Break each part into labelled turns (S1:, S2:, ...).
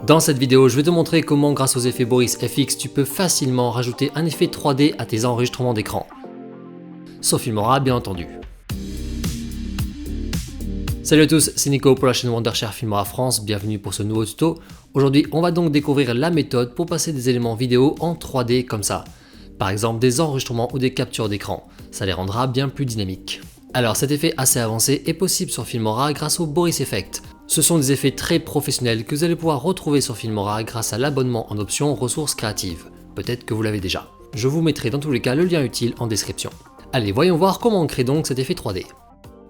S1: Dans cette vidéo, je vais te montrer comment grâce aux effets Boris FX, tu peux facilement rajouter un effet 3D à tes enregistrements d'écran. Sauf Filmora, bien entendu. Salut à tous, c'est Nico pour la chaîne Wondershare Filmora France, bienvenue pour ce nouveau tuto. Aujourd'hui, on va donc découvrir la méthode pour passer des éléments vidéo en 3D comme ça. Par exemple des enregistrements ou des captures d'écran, ça les rendra bien plus dynamiques. Alors cet effet assez avancé est possible sur Filmora grâce au Boris Effect. Ce sont des effets très professionnels que vous allez pouvoir retrouver sur Filmora grâce à l'abonnement en option ressources créatives. Peut-être que vous l'avez déjà. Je vous mettrai dans tous les cas le lien utile en description. Allez, voyons voir comment on crée donc cet effet 3D.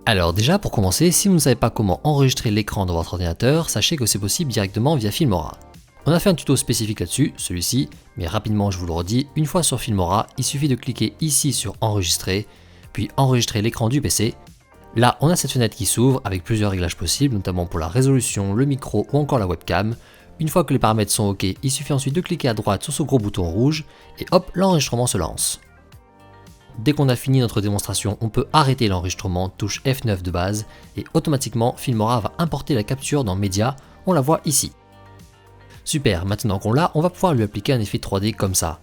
S1: Alors déjà pour commencer, si vous ne savez pas comment enregistrer l'écran dans votre ordinateur, sachez que c'est possible directement via Filmora. On a fait un tuto spécifique là-dessus, celui-ci, mais rapidement je vous le redis, une fois sur Filmora, il suffit de cliquer ici sur enregistrer, puis enregistrer l'écran du PC. Là, on a cette fenêtre qui s'ouvre avec plusieurs réglages possibles, notamment pour la résolution, le micro ou encore la webcam. Une fois que les paramètres sont OK, il suffit ensuite de cliquer à droite sur ce gros bouton rouge et hop, l'enregistrement se lance. Dès qu'on a fini notre démonstration, on peut arrêter l'enregistrement, touche F9 de base, et automatiquement Filmora va importer la capture dans Média, on la voit ici. Super, maintenant qu'on l'a, on va pouvoir lui appliquer un effet 3D comme ça.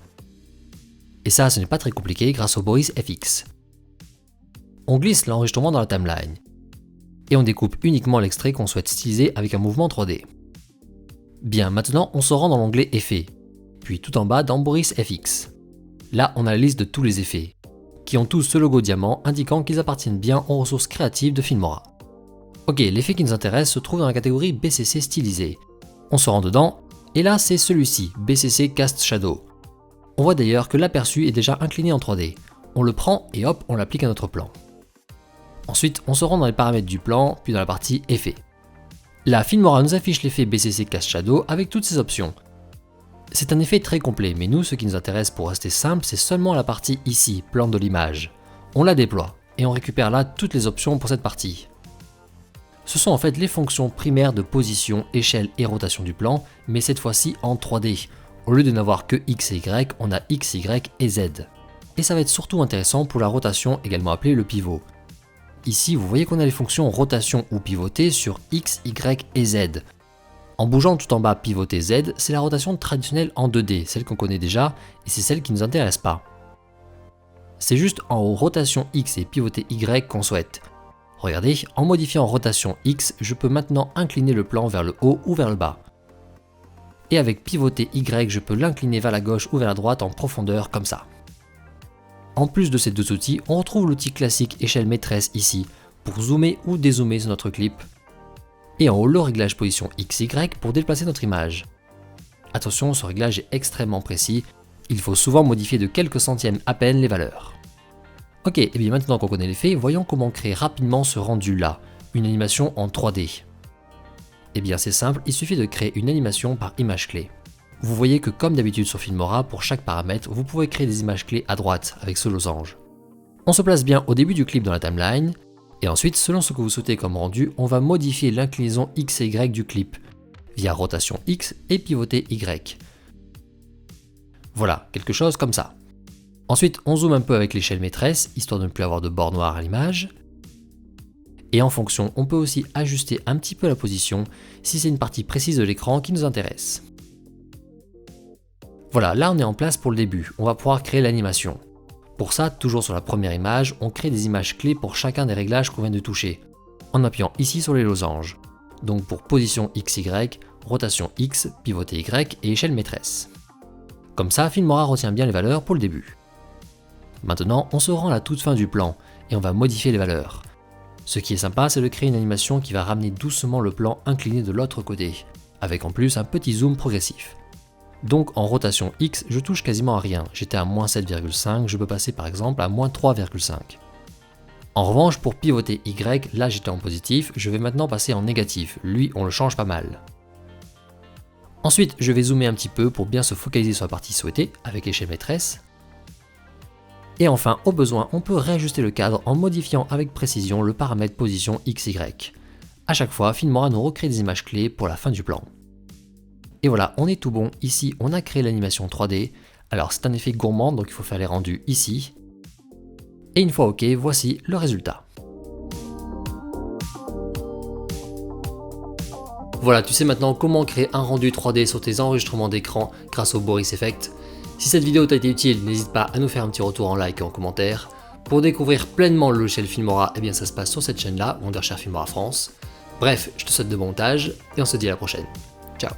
S1: Et ça, ce n'est pas très compliqué grâce au Boris FX. On glisse l'enregistrement dans la timeline. Et on découpe uniquement l'extrait qu'on souhaite styliser avec un mouvement 3D. Bien, maintenant on se rend dans l'onglet Effets, puis tout en bas dans Boris FX. Là, on a la liste de tous les effets, qui ont tous ce logo diamant indiquant qu'ils appartiennent bien aux ressources créatives de Filmora. Ok, l'effet qui nous intéresse se trouve dans la catégorie BCC stylisé. On se rend dedans, et là c'est celui-ci, BCC Cast Shadow. On voit d'ailleurs que l'aperçu est déjà incliné en 3D. On le prend et hop, on l'applique à notre plan. Ensuite, on se rend dans les paramètres du plan, puis dans la partie Effets. Là, Filmora nous affiche l'effet BCC Cast Shadow avec toutes ses options. C'est un effet très complet, mais nous, ce qui nous intéresse pour rester simple, c'est seulement la partie ici, plan de l'image. On la déploie, et on récupère là toutes les options pour cette partie. Ce sont en fait les fonctions primaires de position, échelle et rotation du plan, mais cette fois-ci en 3D. Au lieu de n'avoir que X et Y, on a X, Y et Z. Et ça va être surtout intéressant pour la rotation, également appelée le pivot. Ici, vous voyez qu'on a les fonctions rotation ou pivoter sur X, Y et Z. En bougeant tout en bas pivoter Z, c'est la rotation traditionnelle en 2D, celle qu'on connaît déjà, et c'est celle qui ne nous intéresse pas. C'est juste en haut rotation X et pivoter Y qu'on souhaite. Regardez, en modifiant rotation X, je peux maintenant incliner le plan vers le haut ou vers le bas. Et avec pivoter Y, je peux l'incliner vers la gauche ou vers la droite en profondeur comme ça. En plus de ces deux outils, on retrouve l'outil classique échelle maîtresse ici, pour zoomer ou dézoomer sur notre clip. Et en haut, le réglage position XY pour déplacer notre image. Attention, ce réglage est extrêmement précis, il faut souvent modifier de quelques centièmes à peine les valeurs. Ok, et bien maintenant qu'on connaît l'effet, voyons comment créer rapidement ce rendu là, une animation en 3D. Et bien c'est simple, il suffit de créer une animation par image clé. Vous voyez que comme d'habitude sur Filmora, pour chaque paramètre, vous pouvez créer des images clés à droite avec ce losange. On se place bien au début du clip dans la timeline, et ensuite, selon ce que vous souhaitez comme rendu, on va modifier l'inclinaison X et Y du clip, via rotation X et pivoter Y. Voilà, quelque chose comme ça. Ensuite, on zoome un peu avec l'échelle maîtresse, histoire de ne plus avoir de bord noir à l'image. Et en fonction, on peut aussi ajuster un petit peu la position, si c'est une partie précise de l'écran qui nous intéresse. Voilà, là on est en place pour le début, on va pouvoir créer l'animation. Pour ça, toujours sur la première image, on crée des images clés pour chacun des réglages qu'on vient de toucher, en appuyant ici sur les losanges. Donc pour position XY, rotation X, pivoter Y et échelle maîtresse. Comme ça, Filmora retient bien les valeurs pour le début. Maintenant, on se rend à la toute fin du plan, et on va modifier les valeurs. Ce qui est sympa, c'est de créer une animation qui va ramener doucement le plan incliné de l'autre côté, avec en plus un petit zoom progressif. Donc en rotation X, je touche quasiment à rien, j'étais à moins 7,5, je peux passer par exemple à moins 3,5. En revanche, pour pivoter Y, là j'étais en positif, je vais maintenant passer en négatif, lui on le change pas mal. Ensuite, je vais zoomer un petit peu pour bien se focaliser sur la partie souhaitée, avec l'échelle maîtresse. Et enfin, au besoin, on peut réajuster le cadre en modifiant avec précision le paramètre position XY. A chaque fois, Filmora nous recrée des images clés pour la fin du plan. Et voilà, on est tout bon, ici on a créé l'animation 3D, alors c'est un effet gourmand donc il faut faire les rendus ici. Et une fois ok, voici le résultat. Voilà, tu sais maintenant comment créer un rendu 3D sur tes enregistrements d'écran grâce au Boris Effect. Si cette vidéo t'a été utile, n'hésite pas à nous faire un petit retour en like et en commentaire. Pour découvrir pleinement le logiciel Filmora, eh bien ça se passe sur cette chaîne-là, Wondershare Filmora France. Bref, je te souhaite de bon montage et on se dit à la prochaine. Ciao.